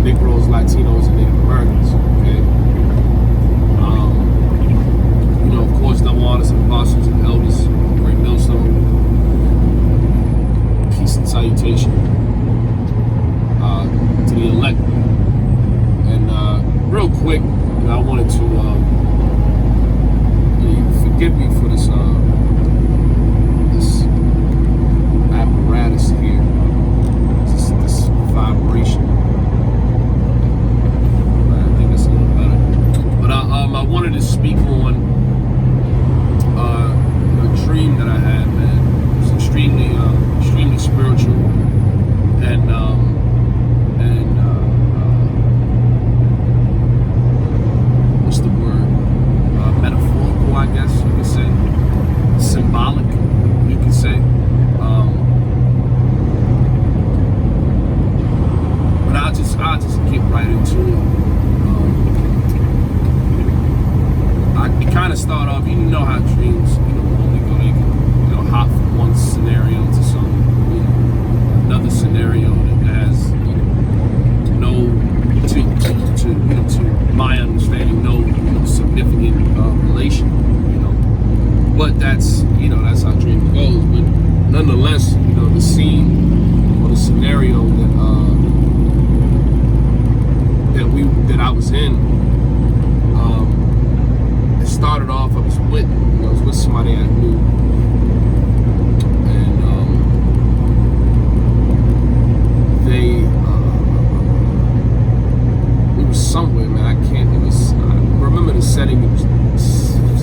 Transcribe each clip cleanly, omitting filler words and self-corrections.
Negroes, Latinos, and Native Americans. Okay. Of course, double honors and apostles and elders, great millstone, peace and salutation to the elect. And real quick, I wanted to forgive me for this this apparatus here, this vibration. I think it's a little better. But I wanted to speak on a dream that I had, man. It was extremely spiritual and what's the word? Metaphorical, I guess you could say. Symbolic, you could say. But I'll just get right into it. It kind of start off, you know how dreams, only go, they can, hop from one scenario to some, another scenario that has, to my understanding, no significant relation, But that's, that's how dreaming goes. But nonetheless, the scene or the scenario that I was in, it started off, I was with somebody I knew, and it was somewhere, man. I remember the setting. It was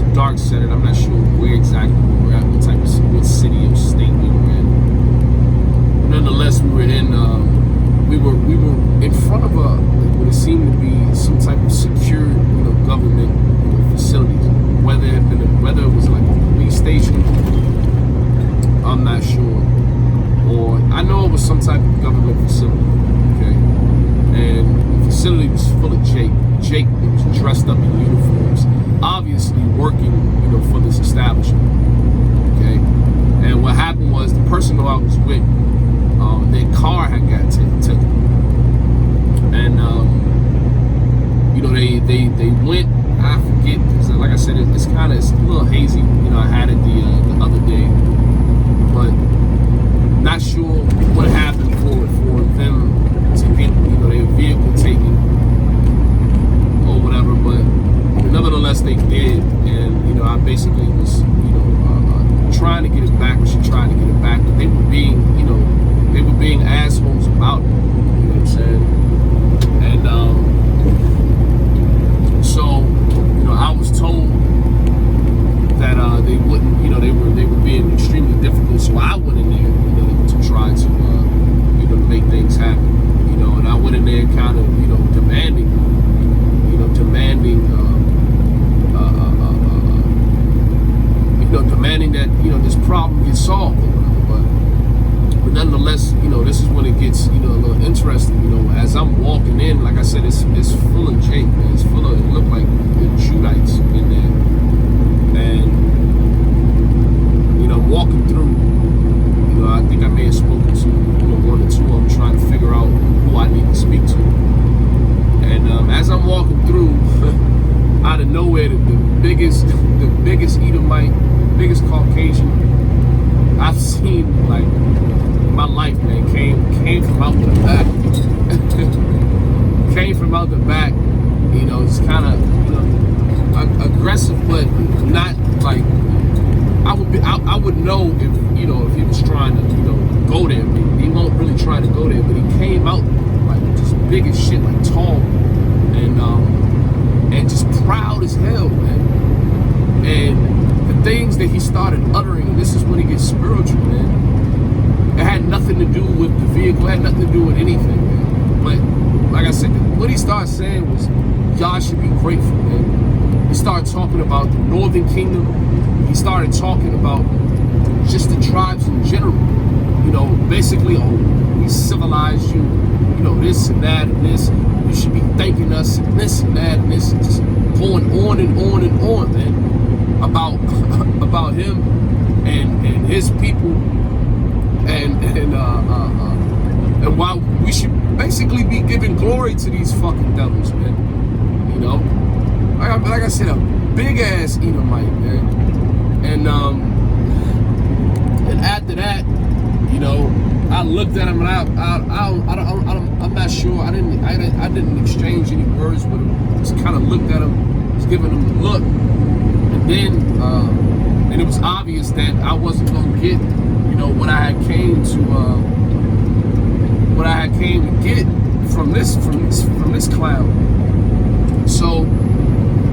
a dark setting. I'm not sure where exactly we were at, what city or state we were in. But nonetheless, we were in front of what it seemed to be some type of secure, government facilities. Whether it was like a police station, I'm not sure. Or I know it was some type of government facility. Okay, and the facility was full of Jake. Jake was dressed up in uniforms, obviously working, for this establishment. Okay, and what happened was the person who I was with, their car had got taken, and they went. I forget, because like I said, it's a little hazy. I had it the other day, but not sure what happened for them to get their vehicle taken or whatever. But nevertheless, they did, and I basically was trying to get it back. Or she tried to get it back, but they were being assholes about it. You know what I'm saying? And so. I was told that they wouldn't, they were being extremely difficult. So I went in there, to try to, make things happen, and I went in there kind of, demanding that, this problem gets solved or whatever. But nonetheless, this is when it gets, a little interesting. As I'm walking in, like I said, it's full of Jake, man. It looked like the Judites in there. And, walking through, I think I may have spoken to, one or two of them, trying to figure out who I need to speak to. And as I'm walking through, out of nowhere, the biggest Edomite, biggest Caucasian I've seen, like, my life, man, came from out the back. Came from out the back, it's kind of, aggressive, but not like, I would know if, if he was trying to, go there. He won't really try to go there, but he came out like just big as shit, like tall, and just proud as hell, man. And the things that he started uttering, and this is when he gets spiritual, man. It had nothing to do with the vehicle, it had nothing to do with anything, man. But like I said, what he started saying was, y'all should be grateful, man. He started talking about the Northern Kingdom. He started talking about just the tribes in general. Basically, we civilized you, this and that and this. You should be thanking us and this and that and this. And just going on and on and on, man, about him and his people, and why we should basically be giving glory to these fucking devils, man. You know, like I said, a big ass Edomite, man. And after that, you know, I looked at him and I'm not sure. I didn't exchange any words with him. Just kind of looked at him, just giving him a look, and then and it was obvious that I wasn't gonna get, you know, what I had came to get from this cloud. So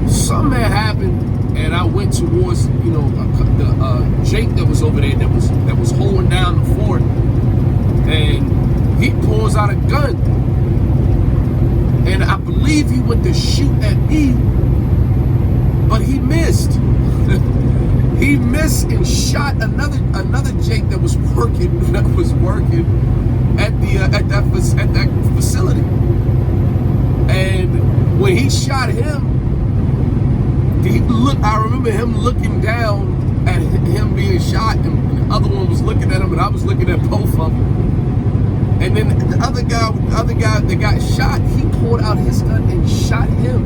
something had happened, and I went towards, you know, the Jake that was over there that was holding down the fort, and he pulls out a gun, and I believe he went to shoot at me, but he missed. He missed and shot another Jake that was working at that facility. And when he shot him, I remember him looking down at him being shot, and the other one was looking at him, and I was looking at both of them. And then the other guy that got shot, he pulled out his gun and shot him.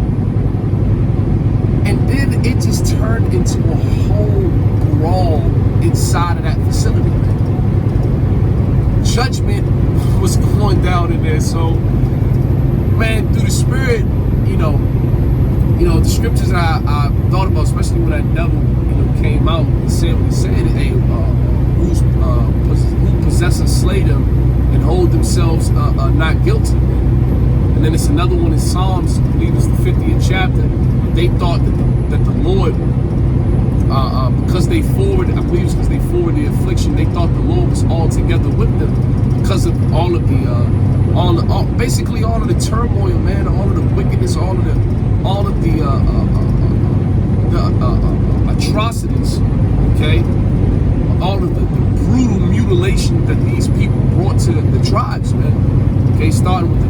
And then it just turned into a whole brawl inside of that facility, man. Judgment was going down in there. So, man, through the Spirit, you know, the scriptures I thought about, especially when that devil, you know, came out and said what he said, hey, who possessors slay them and hold themselves not guilty. And then it's another one in Psalms, I believe it's the 50th chapter. They thought that the Lord, because they forward, I believe it's because they forward the affliction, they thought the Lord was all together with them because of basically all of the turmoil, man, all of the wickedness, all of the atrocities, okay, all of the brutal mutilation that these people brought to the tribes, man. Okay, starting with the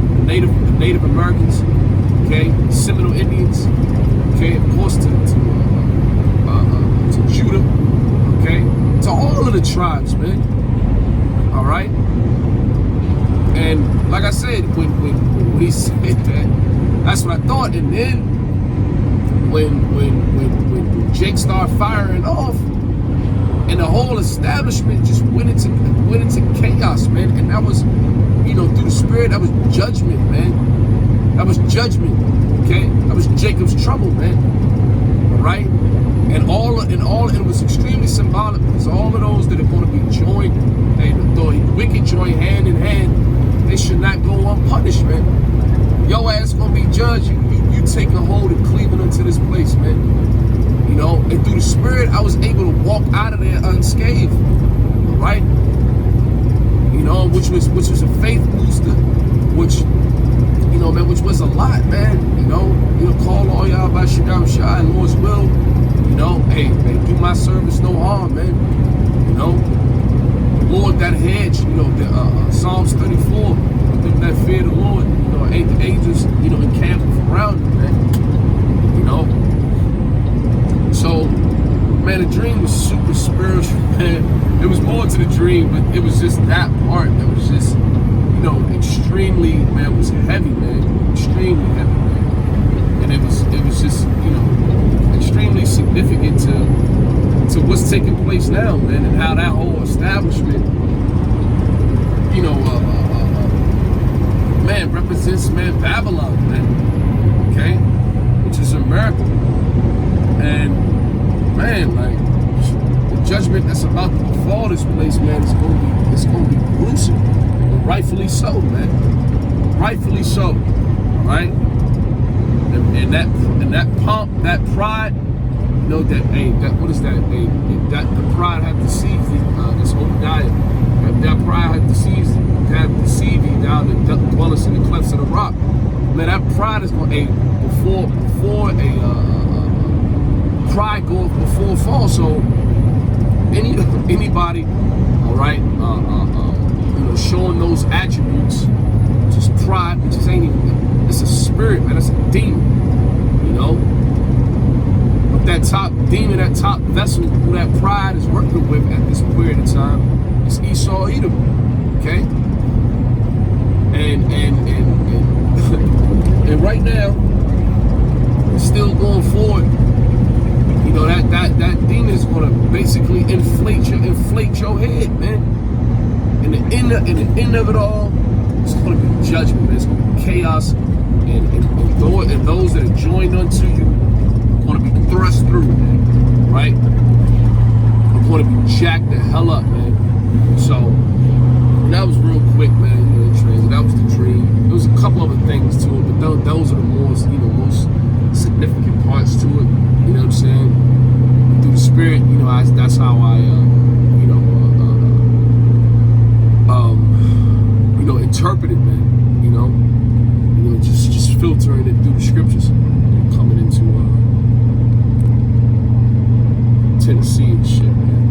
Native Americans, okay, Seminole Indians, okay, of course to Judah, okay, to all of the tribes, man. All right. And like I said, when he said that, that's what I thought. And then when Jake started firing off, and the whole establishment just went into chaos, man. And that was, you know, through the Spirit, that was judgment, man. That was judgment, okay? That was Jacob's trouble, man. All right? And it was extremely symbolic, because all of those that are going to be joined, the wicked join hand in hand, they should not go unpunished, man. Your ass gonna be judged. You take a hold of Cleveland into this place, man. You know, and through the Spirit, I was able to walk out of there unscathed, right? You know, which was a faith booster, which, you know, man, which was a lot, man. You know, call all y'all by Shaddam Shah and Lord's will. You know, hey, do my service no harm, man. You know, Lord, that hedge, you know, Psalms 34, them that fear the Lord, you know, the angels, you know, encamp around them, man. You know. So, man, the dream was super spiritual, man. It was more to the dream, but it was just that part that was just, you know, extremely, man, it was heavy, man. Extremely heavy, man. And it was just, you know, extremely significant to what's taking place now, man, and how that whole establishment, you know, man, represents, man, Babylon, man, okay, which is America. And, man, like, the judgment that's about to befall this place, man, it's gonna be gruesome, and rightfully so, man, rightfully so, right? And that pomp, that pride, you know, that what is that? That the pride had deceived thee, this Obadiah. That pride had deceived thee, thou that dwellest in the clefts of the rock. Man, that pride is going before pride goeth before fall. So anybody, all right, you know, showing those attributes, which is pride, which is ain't even, it's a spirit, man, it's a demon, you know. But that top demon, that top vessel who that pride is working with at this period of time is Esau Edom, okay? And right now, it's still going forward. You know, that demon is gonna basically inflate your head, man. In the end of it all, it's gonna be judgment, man. It's gonna be chaos, and those that are joined unto you are gonna be thrust through, man. Right? Are gonna be jacked the hell up, man. So that was real quick, man. You know, transit. That was the dream. There was a couple other things to it, but those are the most significant parts to it. You know what I'm saying? Through the spirit, you know, that's how I, interpret it, man. You know, just filtering it through the scriptures, coming into Tennessee and shit, man.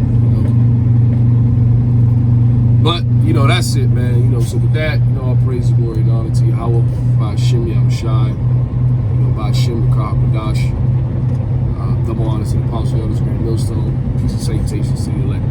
But, you know, that's it, man. You know, so with that, you know, all praise, glory, and honor to Yahweh, by Hashem Yahushai, you know, by Hashem Kadash, double honor to the apostle, elders, grand millstone, peace and salutations to the elect.